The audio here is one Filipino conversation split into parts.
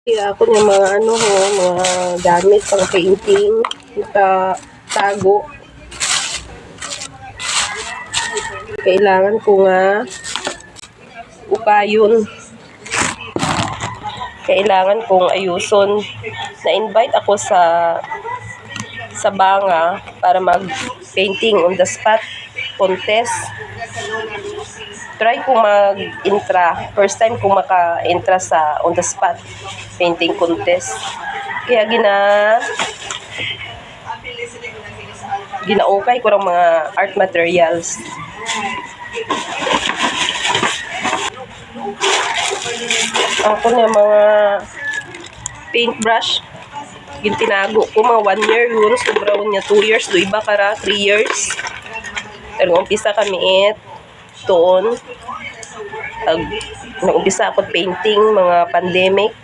Kaya ako ng mga ano ho, mga gamit pang painting, tago. Kailangan ko nga ukayon. Kailangan kong ayuson. Na-invite ako sa Banga para mag-painting on the spot contest. Try ko mag-intra. First time ko maka-intra sa on the spot painting contest. Kaya ginaukay ko ng mga art materials. Ako na mga paintbrush. Gintinago ko mga 1 year yun. Sobrang niya 2 years. Do iba kara 3 years. Pero umpisa kami doon. Nag-umpisa ako painting mga pandemic.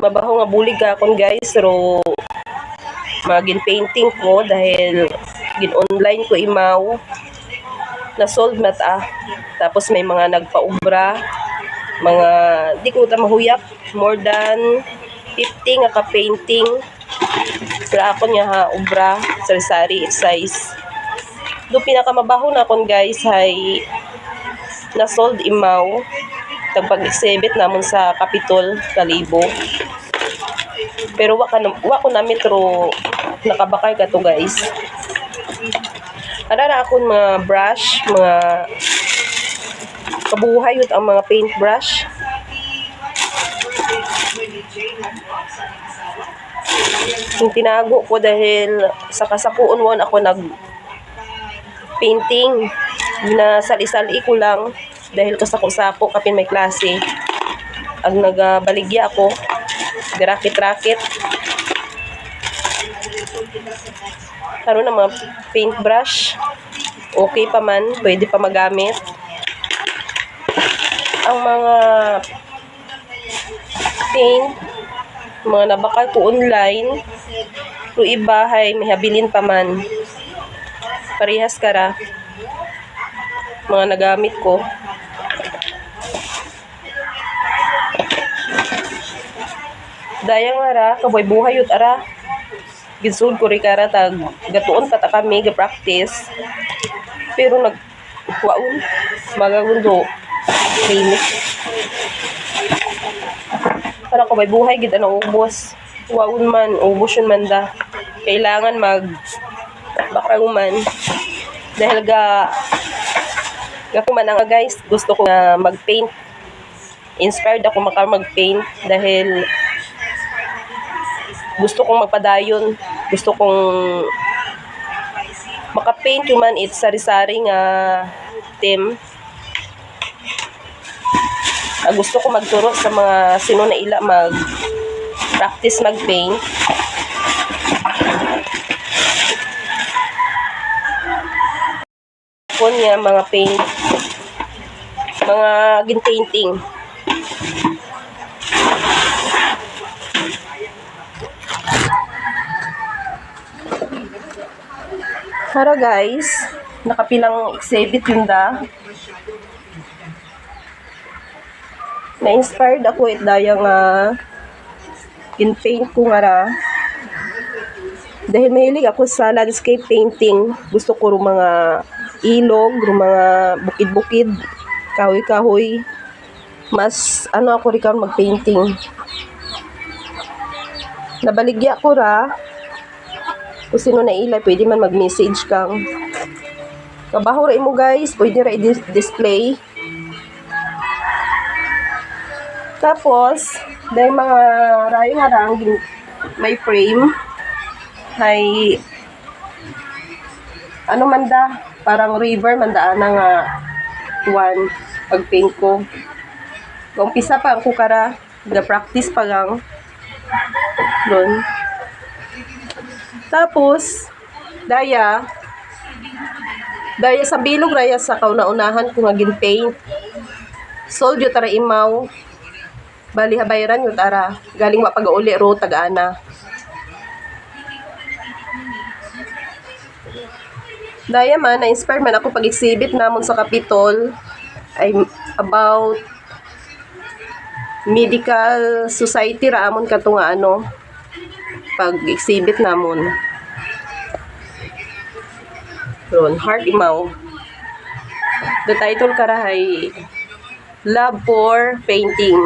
Mabaho nga bulig akon guys. Pero magin painting ko dahil gin-online ko imaw. Na-solve na ta. Tapos may mga nagpa-ubra. Mga di ko ta mahuyak. More than 50 nga ka-painting. Pero ako niya ha, ubra, sari-sari, size. Do pinakamabaho na akon guys ay na-sold imaw. Tagpag-exhibit namon sa Capitol, Kalibo. Pero wa ko na metro nakabakay ka to guys. Arara akon mga brush, mga kabuhay yun ang mga paintbrush. Yung tinago ko dahil sa kasapuon won ako nag-painting. Nasali-sali ko lang dahil kasako-sako kapin may klase. Ang nagabaligya ako, garakit-rakit. Karon na mga paintbrush. Okay pa man, pwede pa magamit. Ang mga paint, mga nabakal ko online, kung ibahay, may habilin pa man. Parehas kara. Mga nagamit ko. Dayang ara, kaboy buhay yun ara. Ginsud ko rin kara, gatuon pa ta kami, ga-practice. Pero nagwaon, magagundo. Klinik. Para kaboy buhay, gita na ubos. Waon man, ubos yun man da. Kailangan bakrang man. Dahil kuman nga guys, gusto ko na mag-paint. Inspired ako mag-paint dahil gusto kong magpadayon. Gusto kong maka-paint yung man it sari-sari nga team. Gusto ko magturo sa mga sino na ila mag-practice mag-paint. Niya mga paint, mga gin-painting. Hara guys, nakapilang exhibit yun da. Na-inspired ako daya nga gin-paint ko nga ra. Dahil mahilig ako sa landscape painting. Gusto ko rin mga ilog, mga bukid-bukid, kahoy-kahoy. Mas ako rin mag-painting. Nabaligya ko ra. Kung sino na ila, pwede man mag-message kang. Kabaho rin mo guys, pwede rin i-display. Tapos, dahil mga rayo harang, may frame. Hay man da, parang river man da na nga pag-paint ko. Umpisa pa ang kukara, practice pa lang doon. Tapos daya sa bilog raya sa kauna-unahan ko nga gin-paint. Sold yu tara imaw. Bali habayran yu tara. Galing mapag-uli ro tag-ana. Daya man, na-inspire man ako pag-exhibit namon sa Capitol ay about medical society ra amon kato nga ano pag exhibit namon. Ron, heart imaw. The title karahay Love for Painting.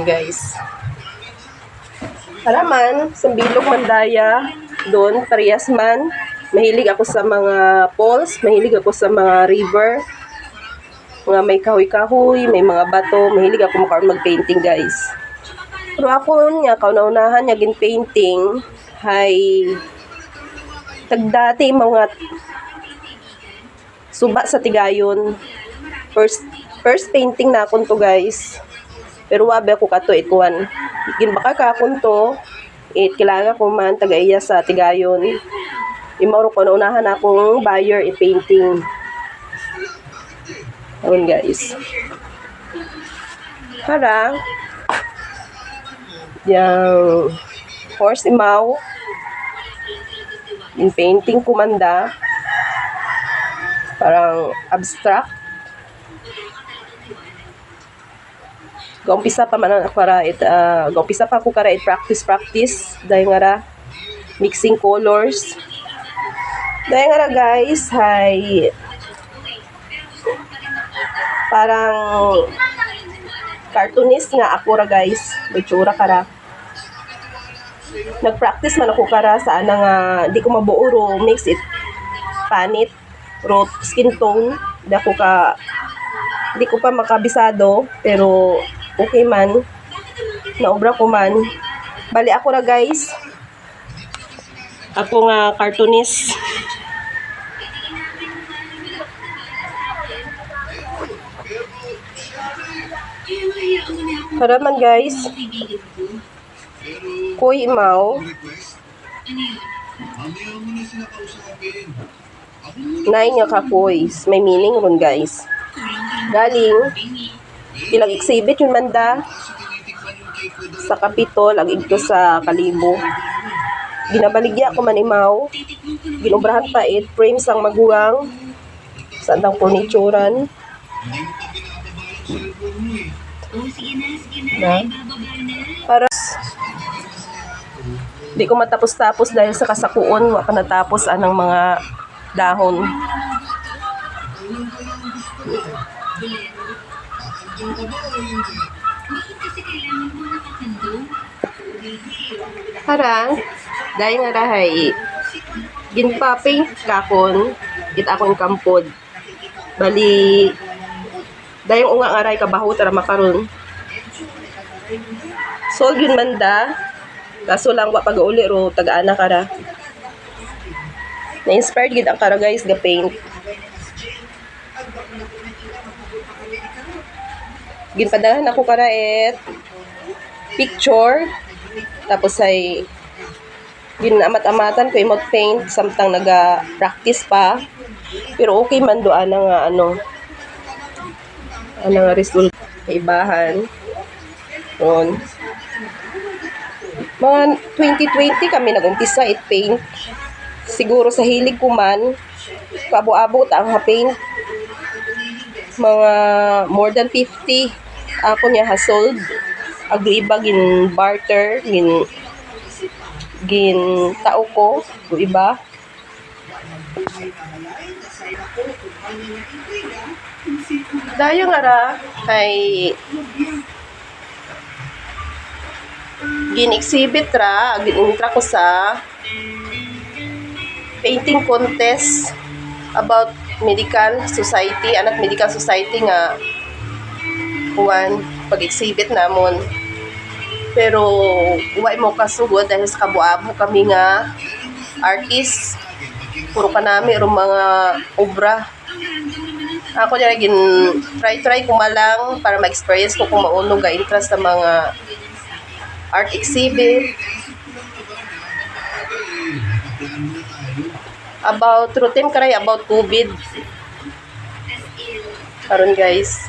Guys. Halaman, sa Bilog Mandaya, doon, parehas man. Mahilig ako sa mga falls, mahilig ako sa mga river, mga may kahoy-kahoy, may mga bato, mahilig ako mag-painting, guys. Pero ako nga, kauna-unahan niya painting, ay tagdati mga suba sa Tigayon. First painting na akong to, guys. Pero wabi ako kato ikuan. Ginbaka ka akong to, kailangan ko man taga-iya sa Tigayon. Imauro ko na unahan akong buyer painting. Ayun, guys. Para yung horse imaw in painting kumanda parang abstract. Gaumpisa pa man ako gaumpisa pa ako kara practice dahil nga mixing colors. Dahil nga guys, hay parang cartoonist nga ako ra, guys. May tsura kara. Nag-practice man ako kara sa nga di ko mabuo ro mix it panit ro skin tone. Di ko pa makabisado pero okay man. Naobra ko man. Bali ako ra, guys. Ako nga cartoonist. Para man, guys. Kuy imaw. 9 nga kakuys. May meaning ron, guys. Galing ilang exhibit yun manda sa Kapitol ag ito sa Kalibo. Ginabaligya ko man imaw, ginubrahan pa frames ang maguwang sa andang furnituran na para di ko matapos-tapos dahil sa kasakuon wa pa natapos anang mga dahon. Para dahil nga rahay ginpa-paint kakon it akong kampod. Bali dahil unga aray kabaho tara makaron. Sold yun manda kaso lang wa pag-uli ro taga-ana kara. Na-inspired gid ang kara, guys, ga paint. Ginpadahan ako kara picture tapos ay ginamat-amatan ko imot paint samtang naga-practice pa pero okay man doan nga nga result ibahan on mga 2020 kami nag-umpisa paint siguro sa hilig ko man kaabo-abot ang paint mga more than 50 ako niya sold agdo iba gin barter gin tao ko do iba dayo nga ra ay gin exhibit ra gin-intra ko sa painting contest about medical society nga pag-exhibit namon pero uway mo kasugod dahil sa kabuabo kami nga artist puro ka nami mga obra ako niya gin try kumalang para ma-experience ko kung maunog ga interest sa mga art exhibit about routine karay about COVID karon, guys.